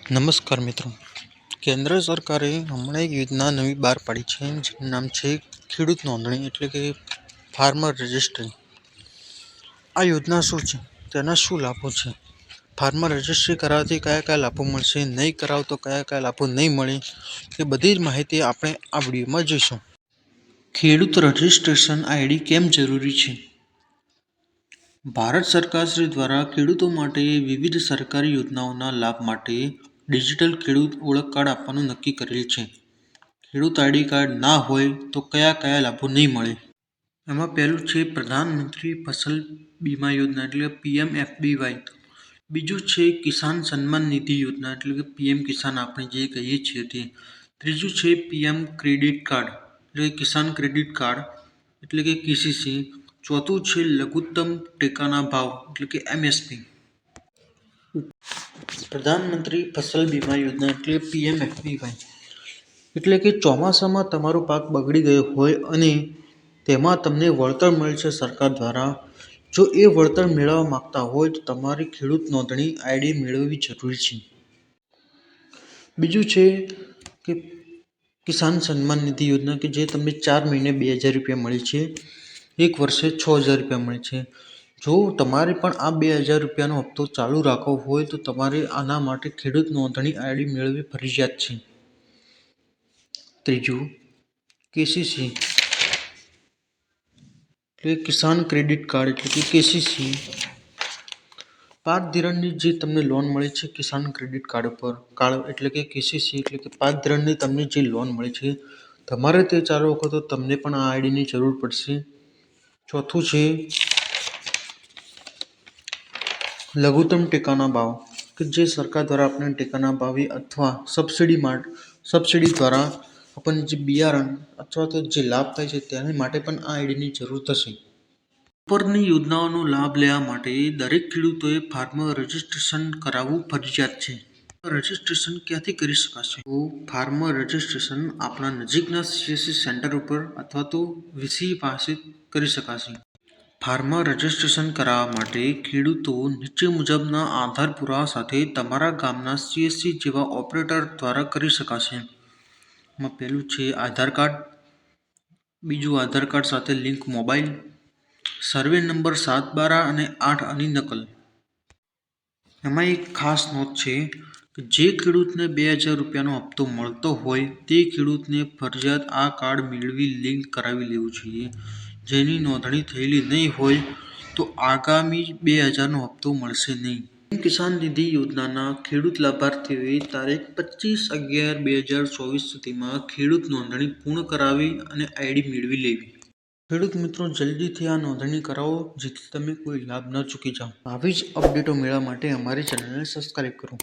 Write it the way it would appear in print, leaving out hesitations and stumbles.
નમસ્કાર મિત્રો, કેન્દ્ર સરકારે હમણાં એક યોજના નવી બહાર પાડી છે જેનું નામ છે ખેડૂત નોંધણી એટલે કે ફાર્મર રજિસ્ટ્રી. આ યોજના શું છે, તેના શું લાભો છે, ફાર્મર રજિસ્ટ્રી કરાવવાથી કયા કયા લાભો મળશે, નહીં કરાવ તો કયા કયા લાભો નહીં મળે, એ બધી જ માહિતી આપણે આ વિડીયોમાં જોઈશું. ખેડૂત રજિસ્ટ્રેશન આઈડી કેમ જરૂરી છે? ભારત સરકાર શ્રી દ્વારા ખેડૂતો માટે વિવિધ સરકારી યોજનાઓના લાભ માટે ડિજિટલ ખેડૂત ઓળખ કાર્ડ આપવાનું નક્કી કરેલ છે. ખેડૂત આઈડી કાર્ડ ના હોય તો કયા કયા લાભો નહીં મળે? એમાં પહેલું છે પ્રધાનમંત્રી ફસલ બીમા યોજના એટલે કે PMFBY. બીજું છે કિસાન સન્માન નિધિ યોજના એટલે કે PM કિસાન આપણે જે કહીએ છીએ તે. ત્રીજું છે PM ક્રેડિટ કાર્ડ એટલે કે કિસાન ક્રેડિટ કાર્ડ એટલે કે KCC. ચોથું છે લઘુત્તમ ટેકાના ભાવ એટલે કે MSP. પ્રધાનમંત્રી ફસલ બીમા યોજના એટલે PMFBY એટલે કે ચોમાસામાં તમારો પાક બગડી ગયો હોય અને તેમાં તમને વળતર મળે છે સરકાર દ્વારા. જો એ વળતર મેળવવા માંગતા હોય તો તમારી ખેડૂત નોંધણી આઈડી મેળવવી જરૂરી છે. બીજું છે કે કિસાન સન્માન નિધિ યોજના કે જે તમને 4 મહિને 2000 રૂપિયા મળે છે, એક વર્ષે 6000 રૂપિયા મળે છે. જો તમારે પણ આ 2000 રૂપિયાનો હપ્તો ચાલુ રાખવો હોય તો તમારે આના માટે ખેડૂત નોંધણી આઈડી મેળવવી ફરજિયાત છે. ત્રીજું KCC એટલે કિસાન ક્રેડિટ કાર્ડ એટલે કે KCC. પાક ધિરાણની જે તમને લોન મળે છે કિસાન ક્રેડિટ કાર્ડ પર કાર્ડ એટલે કે KCC એટલે કે પાક ધિરાણની તમને જે લોન મળે છે તમારે તે ચાલુ રાખો તો તમને પણ આ આઈડીની જરૂર પડશે. ચોથું છે લઘુત્તમ ટેકાના ભાવ કે જે સરકાર દ્વારા આપણને ટેકાના ભાવે અથવા સબસિડી દ્વારા આપણને જે બિયારણ અથવા તો જે લાભ થાય છે તેની માટે પણ આ આઈડીની જરૂર થશે. ઉપરની યોજનાઓનો લાભ લેવા માટે દરેક ખેડૂતોએ ફાર્મર રજિસ્ટ્રેશન કરાવવું ફરજિયાત છે. રજિસ્ટ્રેશન ક્યાંથી કરી શકાશે? તો ફાર્મર રજિસ્ટ્રેશન આપણા નજીકના CSC સેન્ટર ઉપર અથવા તો VC પાસે કરી શકાશે. ફાર્મર રજિસ્ટ્રેશન કરાવવા માટે ખેડૂતો નીચે મુજબના આધાર પુરાવા સાથે તમારા ગામના CSC જેવા ઓપરેટર દ્વારા કરી શકાશે. એમાં પહેલું છે આધાર કાર્ડ, બીજું આધાર કાર્ડ સાથે લિંક મોબાઈલ, સર્વે નંબર 7, 12 અને 8 આની નકલ. એમાં એક ખાસ નોંધ છે કે જે ખેડૂતને 2000 રૂપિયાનો હપ્તો મળતો હોય તે ખેડૂતને ફરજિયાત આ કાર્ડ મેળવી લિંક કરાવી લેવું જોઈએ. જેની નોંધણી થયેલી નહીં હોય તો આગામી 2000નો હપ્તો મળશે નહીં. કિસાન નિધિ યોજનાના ખેડૂત લાભાર્થીઓએ તારીખ 25/11/2024 સુધીમાં ખેડૂત નોંધણી પૂર્ણ કરાવી અને આઈડી મેળવી લેવી. ખેડૂત મિત્રો જલ્દીથી આ નોંધણી કરાવો જેથી તમે કોઈ લાભ ન ચૂકી જાઓ. આવી જ અપડેટો મેળવવા માટે અમારી ચેનલને સબસ્ક્રાઈબ કરો.